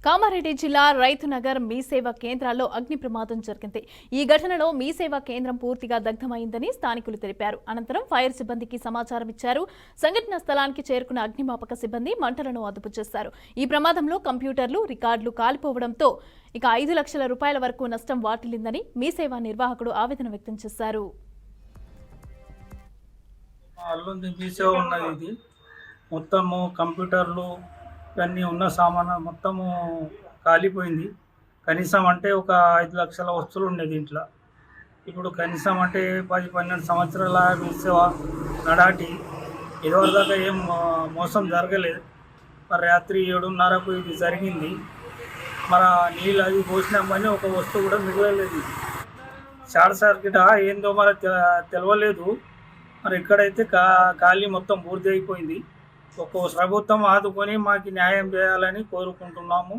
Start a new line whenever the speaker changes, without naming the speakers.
కామారెడ్డి జిల్లా రైతునగర్ మీ సేవా కేంద్రాల్లో అగ్ని ప్రమాదం జరిగింది. ఈ ఘటనలో మీ సేవా కేంద్రం పూర్తిగా దగ్ధమైందని స్థానికులు తెలిపారు. అనంతరం ఫైర్ సిబ్బందికి సమాచారం ఇచ్చారు. సంఘటన స్థలానికి చేరుకున్న అగ్నిమాపక సిబ్బంది మంటలను అదుపు చేశారు. ఈ ప్రమాదంలో కంప్యూటర్లు, రికార్డులు కాలిపోవడంతో 5 లక్షల రూపాయల వరకు నష్టం వాటిల్లిందని మీ సేవా నిర్వాహకుడు ఆవేదన వ్యక్తం చేశారు.
మొత్తము కంప్యూటర్లు ఇవన్నీ ఉన్న సామాను మొత్తము కాలిపోయింది. కనీసం అంటే ఒక 5 లక్షల వస్తువులు ఉండేది ఇంట్లో. ఇప్పుడు కనీసం అంటే 10-12 సంవత్సరాల సేవ నడాటి ఇదివరదాకా ఏం మోసం జరగలేదు. మరి రాత్రి 7:30కు ఇది జరిగింది. మన నీళ్ళు అది పోసినామని ఒక వస్తువు కూడా మిగలలేదు. షార్ట్ సర్క్యూట్ ఏందో మరి తెలవలేదు. మరి ఇక్కడైతే ఖాళీ మొత్తం పూర్తి అయిపోయింది. ప్రభుత్వం ఆదుకొని మాకు న్యాయం చేయాలని కోరుకుంటున్నాము.